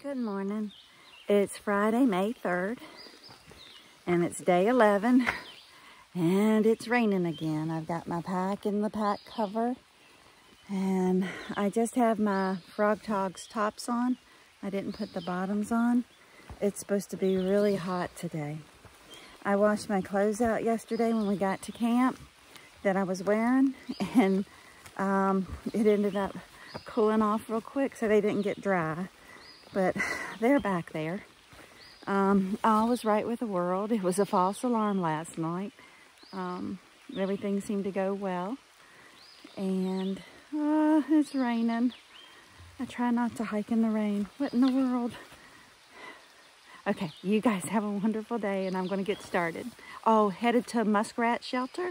Good morning. It's Friday, May 3rd, and it's day 11, and it's raining again. I've got my pack in the pack cover, and I just have my Frog Togs tops on. I didn't put the bottoms on. It's supposed to be really hot today. I washed my clothes out yesterday when we got to camp that I was wearing, and it ended up cooling off real quick so they didn't get dry. But they're back there. All was right with the world. It was a false alarm last night. Everything seemed to go well. And it's raining. I try not to hike in the rain. What in the world? Okay, you guys have a wonderful day, and I'm going to get started. Oh, headed to Muskrat Shelter.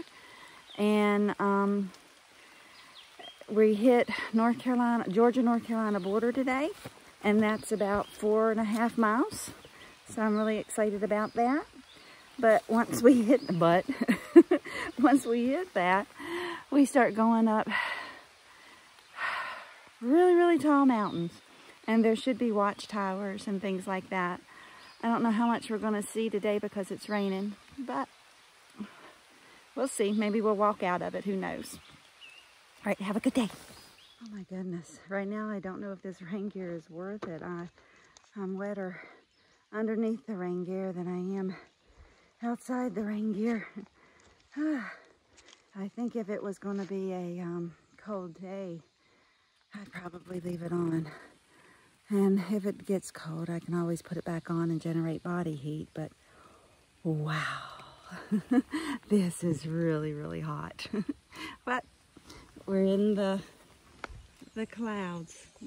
And we hit Georgia-North Carolina border today. And that's about 4.5 miles. So I'm really excited about that. But once we hit that, we start going up really, really tall mountains. And there should be watchtowers and things like that. I don't know how much we're going to see today because it's raining, but we'll see. Maybe we'll walk out of it. Who knows? All right, have a good day. Oh my goodness. Right now, I don't know if this rain gear is worth it. I'm wetter underneath the rain gear than I am outside the rain gear. I think if it was going to be a cold day, I'd probably leave it on. And if it gets cold, I can always put it back on and generate body heat. But wow, this is really, really hot. But we're in the clouds. I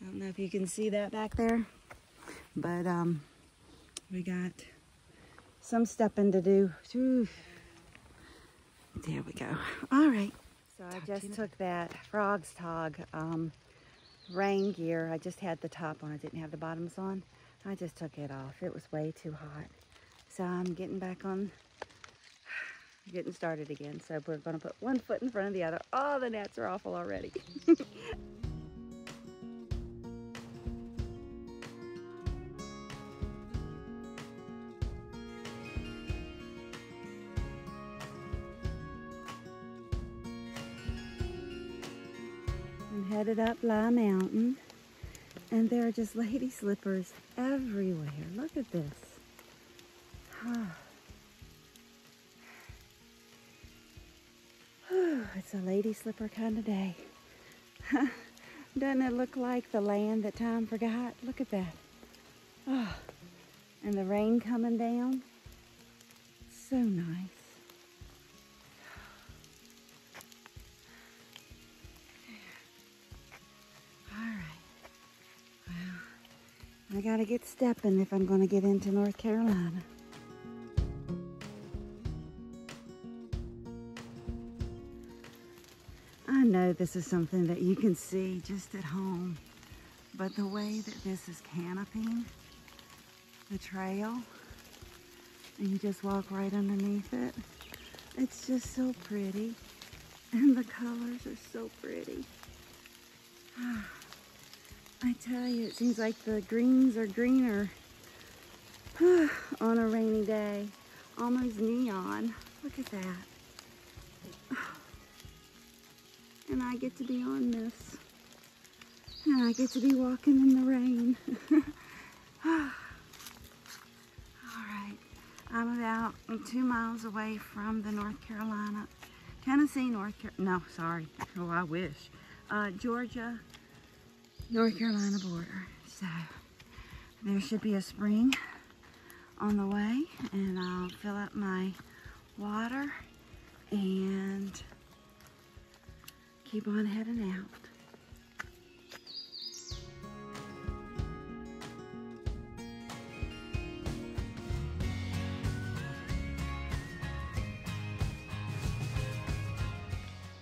don't know if you can see that back there, but we got some stepping to do. Ooh. There we go. All right. So I just took that Frog's Tog rain gear. I just had the top on. I didn't have the bottoms on. I just took it off. It was way too hot. So I'm getting back on, getting started again. So we're going to put one foot in front of the other. Oh, the gnats are awful already. I'm headed up Lie Mountain, and there are just lady slippers everywhere. Look at this. It's a lady slipper kind of day. Doesn't it look like the land that time forgot? Look at that. Oh, and the rain coming down. So nice. All right. Well, I gotta get stepping if I'm gonna get into North Carolina. I know this is something that you can see just at home, but the way that this is canopying the trail, and you just walk right underneath it, it's just so pretty, and the colors are so pretty. I tell you, it seems like the greens are greener on a rainy day, almost neon. Look at that. And I get to be on this. And I get to be walking in the rain. All right. I'm about 2 miles away from the I wish. Georgia, North Carolina border. So there should be a spring on the way, and I'll fill up my water and keep on heading out.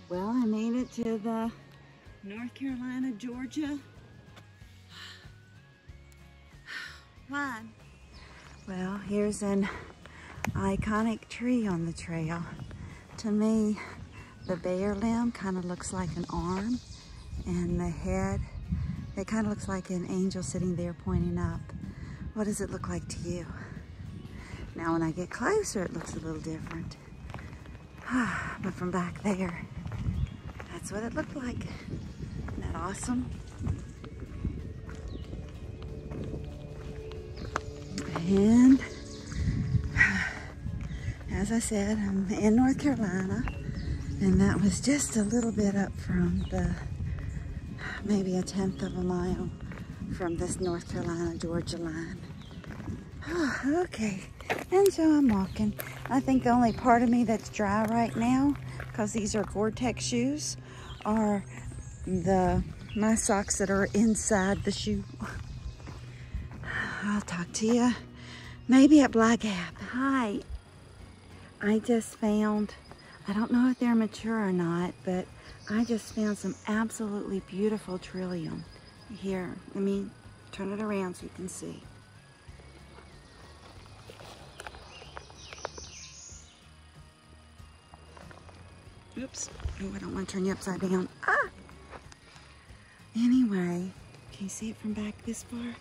Well, I made it to the North Carolina, Georgia line. Well, here's an iconic tree on the trail. To me, the bare limb kind of looks like an arm, and the head It kind of looks like an angel sitting there pointing up. What does it look like to you? Now when I get closer, it looks a little different. But from back there, that's what it looked like. Isn't that awesome? And as I said, I'm in North Carolina, and that was just a little bit up from the, maybe a 1/10 of a mile from this North Carolina-Georgia line. Okay, and so I'm walking. I think the only part of me that's dry right now, because these are Gore-Tex shoes, are my socks that are inside the shoe. I'll talk to you maybe at Black Gap. Hi. I just found, I don't know if they're mature or not, but I just found some absolutely beautiful trillium. Here, let me turn it around so you can see. Oops. Oh, I don't want to turn you upside down. Ah! Anyway, can you see it from back this far?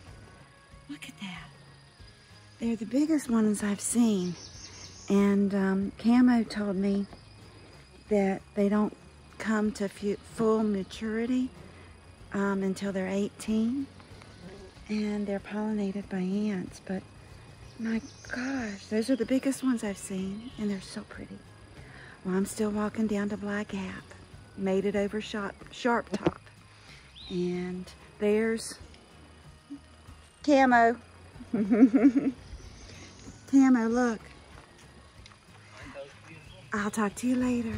Look at that. They're the biggest ones I've seen. And Camo told me that they don't come to full maturity until they're 18. And they're pollinated by ants. But my gosh, those are the biggest ones I've seen. And they're so pretty. Well, I'm still walking down to Black Gap. Made it over Sharp Top. And there's Camo. Camo, look. I'll talk to you later.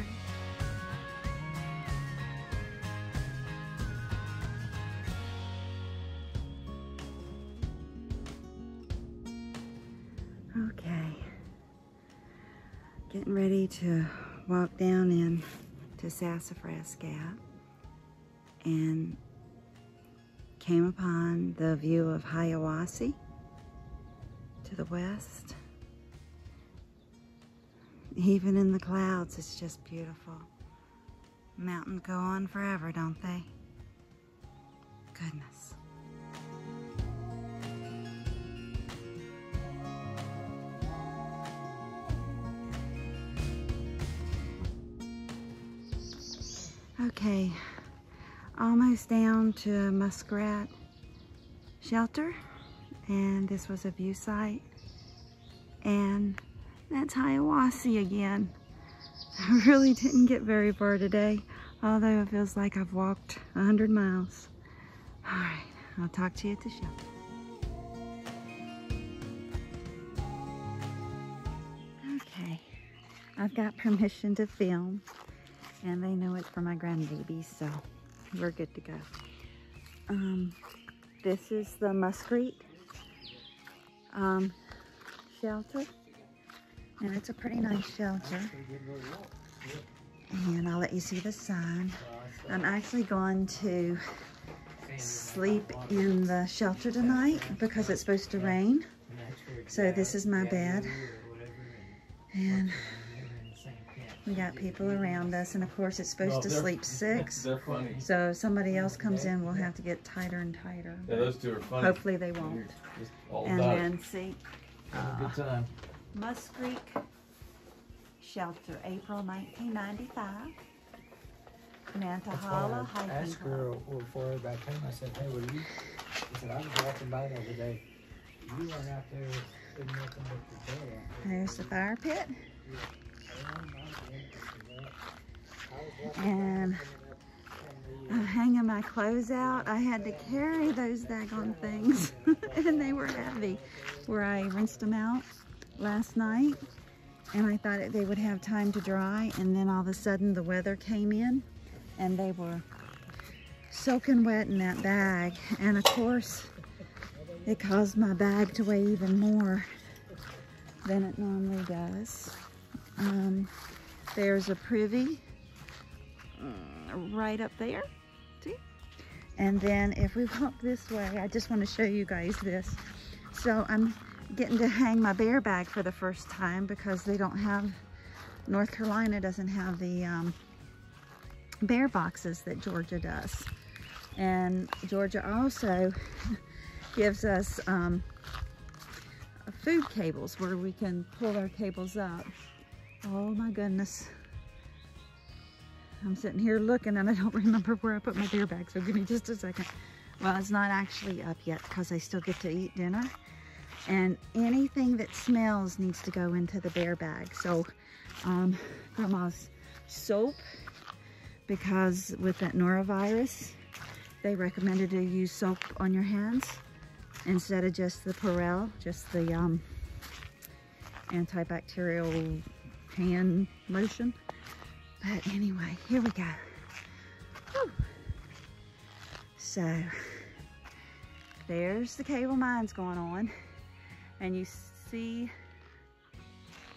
Okay. Getting ready to walk down into Sassafras Gap, and came upon the view of Hiawassee to the west. Even in the clouds, it's just beautiful. Mountains go on forever, don't they? Goodness. Okay, almost down to Muskrat Shelter, and this was a view site, and that's Hiawassee again. I really didn't get very far today, although it feels like I've walked 100 miles. All right, I'll talk to you at the shelter. Okay, I've got permission to film. And they know it's for my grandbabies, so we're good to go. This is the Muskrat shelter, and it's a pretty nice shelter. And I'll let you see the sign. I'm actually going to sleep in the shelter tonight because it's supposed to rain. So this is my bed, and we got people around us, and of course it's supposed to sleep 6. They're funny. So if somebody else comes in, we'll have to get tighter and tighter. Yeah, those two are funny. Hopefully they won't. And then see, good time. Muskrat Shelter, April 1995. Nantahala Hiking I asked her Club. before I got home, I said, hey, were you? She said, I was walking by the other day. You weren't out there with nothing but your dad. There's the fire pit. And I'm hanging my clothes out. I had to carry those daggone things, and they were heavy. Where I rinsed them out last night, and I thought they would have time to dry, and then all of a sudden the weather came in, and they were soaking wet in that bag. And of course, it caused my bag to weigh even more than it normally does. There's a privy right up there, see? And then if we walk this way, I just want to show you guys this. So I'm getting to hang my bear bag for the first time because they don't have, North Carolina doesn't have the bear boxes that Georgia does. And Georgia also gives us food cables where we can pull our cables up. Oh my goodness. I'm sitting here looking and I don't remember where I put my beer bag, so give me just a second. Well, it's not actually up yet because I still get to eat dinner. And anything that smells needs to go into the bear bag. So grandma's soap, because with that norovirus, they recommended to use soap on your hands instead of just the Perel, just the antibacterial hand lotion. But anyway, here we go. Whew. So there's the cable mines going on, and you see,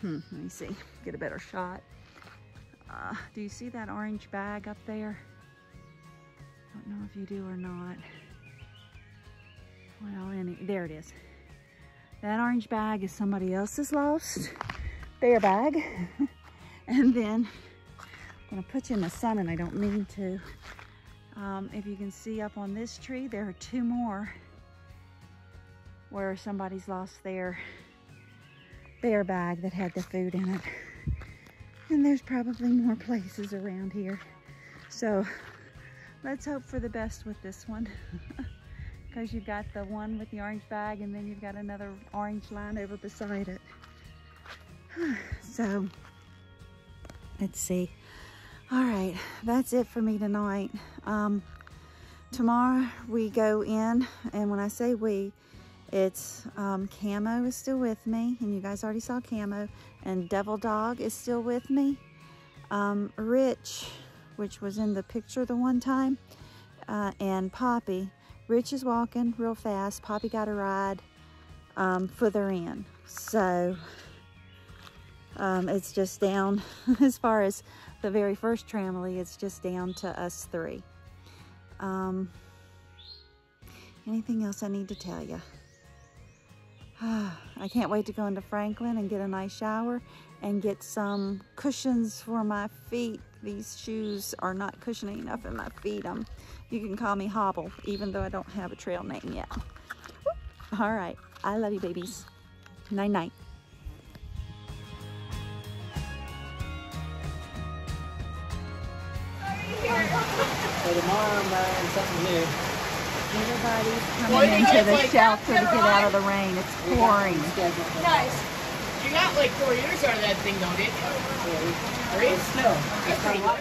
let me see, get a better shot. Do you see that orange bag up there? I don't know if you do or not. Well, there it is. That orange bag is somebody else's lost bear bag. And then I'm gonna put you in the sun, and I don't mean to. If you can see up on this tree, there are 2 more where somebody's lost their bear bag that had the food in it. And there's probably more places around here. So let's hope for the best with this one. Because you've got the one with the orange bag, and then you've got another orange line over beside it. So let's see. All right, that's it for me tonight. Tomorrow we go in, and when I say we, it's Camo is still with me, and you guys already saw Camo, and Devil Dog is still with me. Rich, which was in the picture the one time, and Poppy. Rich is walking real fast. Poppy got a ride further in. So it's just down, as far as the very first tramily, it's just down to us 3. Anything else I need to tell you? I can't wait to go into Franklin and get a nice shower and get some cushions for my feet. These shoes are not cushioning enough in my feet. You can call me Hobble, even though I don't have a trail name yet. All right, I love you, babies. Night night. So tomorrow I'm buying something new. Everybody's coming into the shelter to get out of the rain. It's pouring. Nice. You got like 4 years out of that thing, don't you? 3? Still, it's pretty hot.